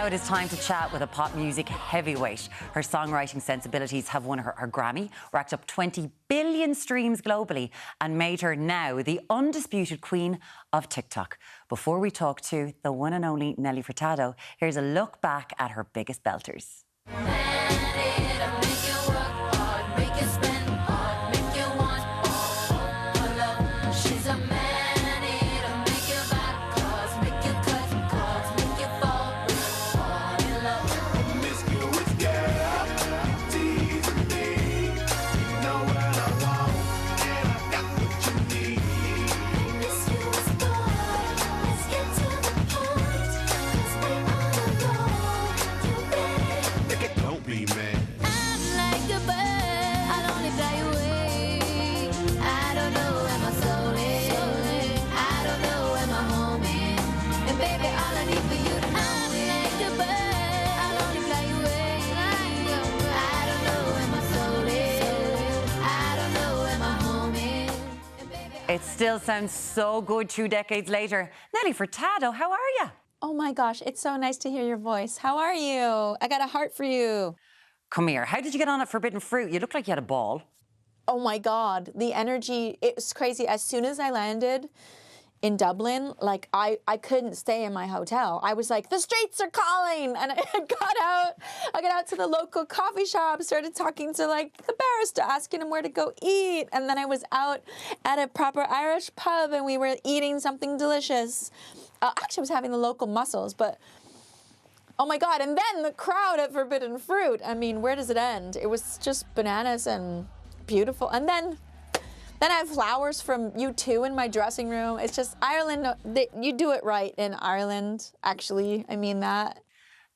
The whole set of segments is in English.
Now it is time to chat with a pop music heavyweight. Her songwriting sensibilities have won her Grammy, racked up 20 billion streams globally, and made her now the undisputed queen of TikTok. Before we talk to the one and only Nelly Furtado, here's a look back at her biggest belters. It still sounds so good 2 decades later. Nelly Furtado, how are you? Oh my gosh, it's so nice to hear your voice. How are you? I got a heart for you. Come here. How did you get on at Forbidden Fruit? You look like you had a ball. Oh my God, the energy, it was crazy. As soon as I landed in Dublin, like I couldn't stay in my hotel. I was like, the streets are calling. And I got out to the local coffee shop, started talking to like the barista, asking him where to go eat. And then I was out at a proper Irish pub and we were eating something delicious. Actually, I was having the local mussels, but oh my God. And then the crowd at Forbidden Fruit. I mean, where does it end? It was just bananas and beautiful. And then I have flowers from U2 in my dressing room. It's just Ireland, you do it right in Ireland, actually. I mean that.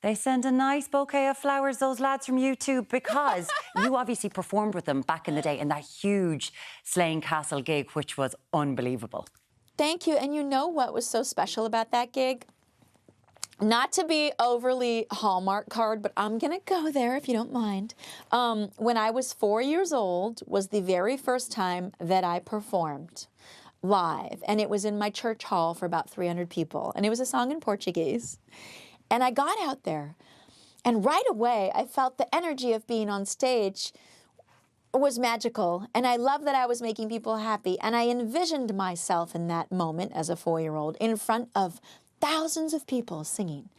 They send a nice bouquet of flowers, those lads from U2, because you obviously performed with them back in the day in that huge Slane Castle gig, which was unbelievable. Thank you. And you know what was so special about that gig? Not to be overly Hallmark card, but I'm going to go there if you don't mind. When I was 4 years old was the very first time that I performed live. And it was in my church hall for about 300 people. And it was a song in Portuguese. And I got out there. And right away, I felt the energy of being on stage was magical. And I love that I was making people happy. And I envisioned myself in that moment as a 4-year-old in front of thousands of people singing.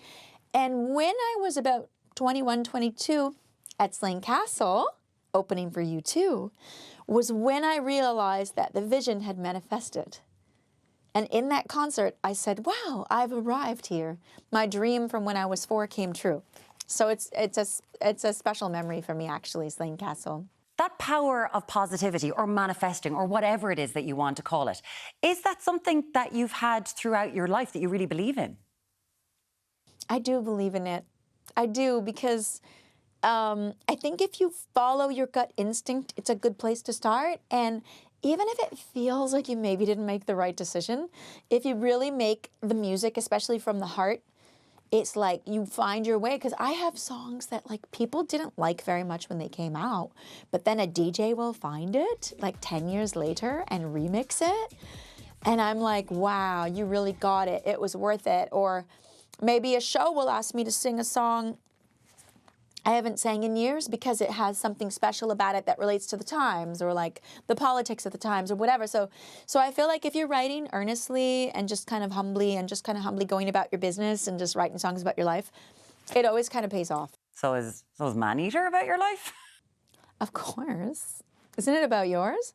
And when I was about 21, 22 at Slane Castle, opening for U2, was when I realized that the vision had manifested. And in that concert, I said, wow, I've arrived here. My dream from when I was 4 came true. So it's a special memory for me, actually, Slane Castle. That power of positivity or manifesting or whatever it is that you want to call it, is that something that you've had throughout your life that you really believe in? I do believe in it. I do, because I think if you follow your gut instinct, it's a good place to start. And even if it feels like you maybe didn't make the right decision, if you really make the music, especially from the heart, it's like you find your way. Because I have songs that like people didn't like very much when they came out, but then a DJ will find it like 10 years later and remix it. And I'm like, wow, you really got it. It was worth it. Or maybe a show will ask me to sing a song I haven't sang in years because it has something special about it that relates to the times or like the politics of the times or whatever. So I feel like if you're writing earnestly and just kind of humbly going about your business and just writing songs about your life, it always kind of pays off. So is Man-Eater about your life? Of course. Isn't it about yours?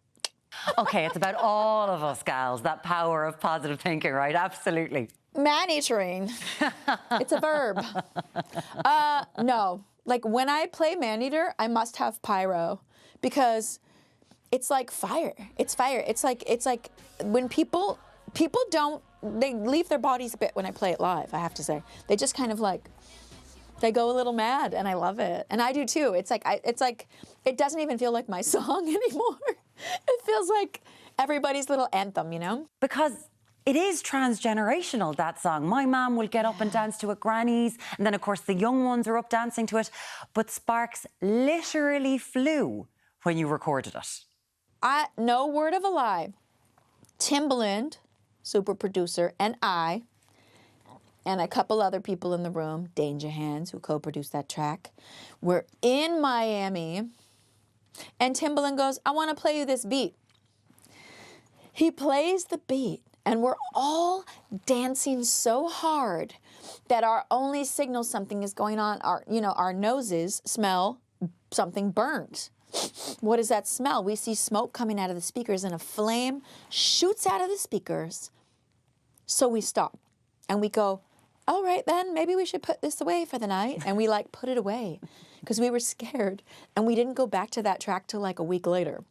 Okay, it's about all of us gals, that power of positive thinking, right? Absolutely. Man-eatering. It's a verb. No. Like when I play Man-Eater, I must have pyro because it's like fire. It's fire. It's like when people they leave their bodies a bit when I play it live, I have to say. They just kind of like, they go a little mad and I love it. And I do too. It's like it doesn't even feel like my song anymore. It feels like everybody's little anthem, you know? Because it is transgenerational, that song. My mum will get up and dance to it, grannies, and then, of course, the young ones are up dancing to it. But sparks literally flew when you recorded it. No word of a lie. Timbaland, super producer, and I and a couple other people in the room, Danger Hands, who co-produced that track, were in Miami, and Timbaland goes, I want to play you this beat. He plays the beat, and we're all dancing so hard that our only signal something is going on, our noses smell something burnt. What does that smell? We see smoke coming out of the speakers, and a flame shoots out of the speakers. So we stop, and we go, all right, then, maybe we should put this away for the night. And we, like, put it away because we were scared, and we didn't go back to that track till, like, a week later.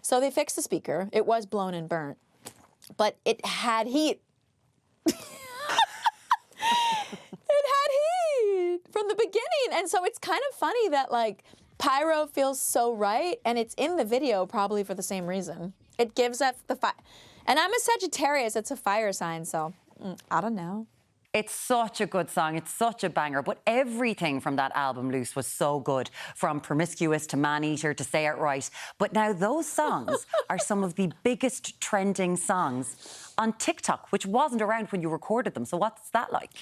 So they fixed the speaker. It was blown and burnt, but it had heat. It had heat from the beginning. And so it's kind of funny that, like, pyro feels so right, and it's in the video probably for the same reason. It gives us the fire. And I'm a Sagittarius. It's a fire sign, so I don't know. It's such a good song. It's such a banger. But everything from that album, Loose, was so good. From Promiscuous to Man-Eater to Say It Right. But now those songs are some of the biggest trending songs on TikTok, which wasn't around when you recorded them. So what's that like?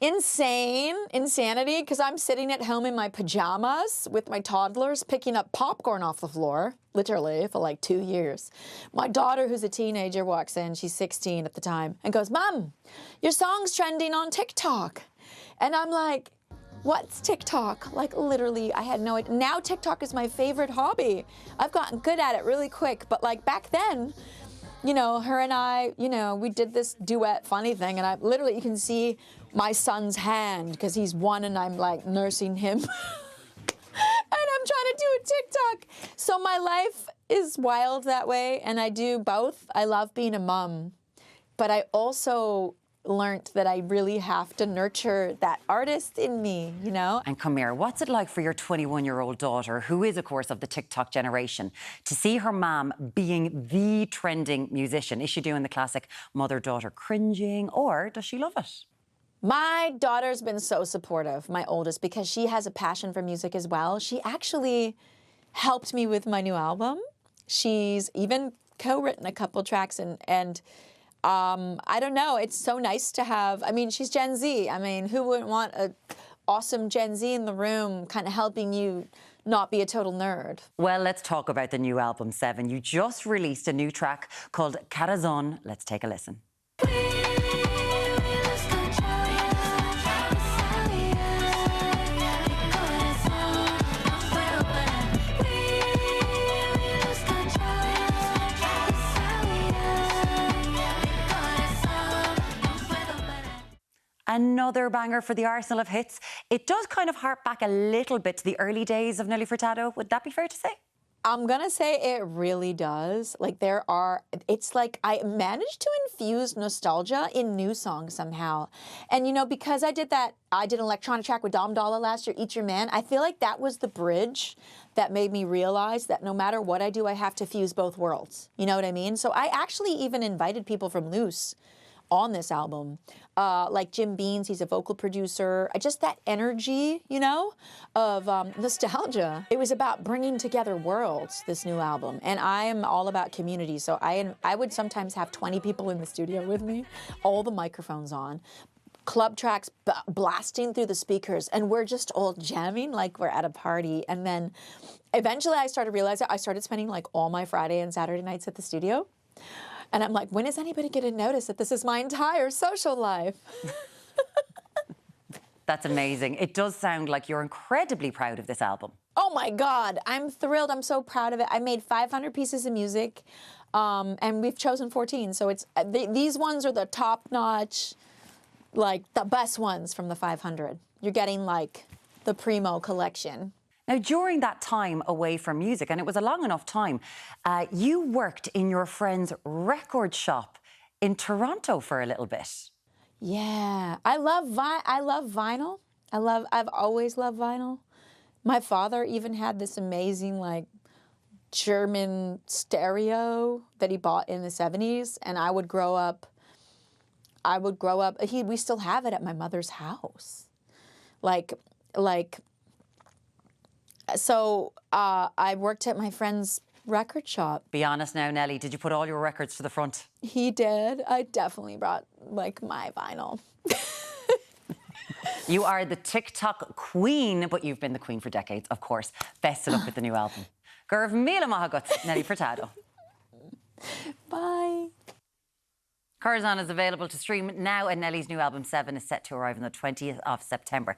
Insanity, because I'm sitting at home in my pajamas with my toddlers picking up popcorn off the floor, literally, for like 2 years. My daughter, who's a teenager, walks in, she's 16 at the time, and goes, Mom, your song's trending on TikTok. And I'm like, what's TikTok? Like, literally, I had no idea. Now TikTok is my favorite hobby. I've gotten good at it really quick, but like back then, you know, her and I, you know, we did this duet funny thing, and I literally, you can see my son's hand because he's 1 and I'm like nursing him. And I'm trying to do a TikTok. So my life is wild that way, and I do both. I love being a mom, but I also learned that I really have to nurture that artist in me, you know? And come here, what's it like for your 21-year-old daughter, who is, of course, of the TikTok generation, to see her mom being the trending musician? Is she doing the classic mother-daughter cringing, or does she love it? My daughter's been so supportive, my oldest, because she has a passion for music as well. She actually helped me with my new album. She's even co-written a couple tracks, and I don't know, it's so nice to have, I mean, she's Gen Z. I mean, who wouldn't want an awesome Gen Z in the room kind of helping you not be a total nerd? Well, let's talk about the new album, Seven. You just released a new track called Corazon. Let's take a listen. Another banger for the arsenal of hits. It does kind of hark back a little bit to the early days of Nelly Furtado. Would that be fair to say? I'm gonna say it really does. Like it's like I managed to infuse nostalgia in new songs somehow. And you know, because I did an electronic track with Dom Dolla last year, Eat Your Man, I feel like that was the bridge that made me realize that no matter what I do, I have to fuse both worlds. You know what I mean? So I actually even invited people from Loose on this album, like Jim Beans, he's a vocal producer. Just that energy, you know, of nostalgia. It was about bringing together worlds, this new album. And I am all about community, so I would sometimes have 20 people in the studio with me, all the microphones on, club tracks blasting through the speakers, and we're just all jamming like we're at a party. And then eventually I started realizing, I started spending like all my Friday and Saturday nights at the studio. And I'm like, when is anybody going to notice that this is my entire social life? That's amazing. It does sound like you're incredibly proud of this album. Oh my God, I'm thrilled. I'm so proud of it. I made 500 pieces of music, and we've chosen 14. So it's these ones are the top-notch, like the best ones from the 500. You're getting like the primo collection. Now, during that time away from music, and it was a long enough time, you worked in your friend's record shop in Toronto for a little bit. Yeah, I love vinyl. I've always loved vinyl. My father even had this amazing like German stereo that he bought in the 70s, and I would grow up. We still have it at my mother's house, So I worked at my friend's record shop. Be honest now, Nelly, did you put all your records to the front? He did. I definitely brought, like, my vinyl. You are the TikTok queen, but you've been the queen for decades, of course. Best of luck with the new album. Gurv Mila Mahagut, Nelly Furtado. Bye. Corazon is available to stream now, and Nelly's new album 7 is set to arrive on the 20th of September.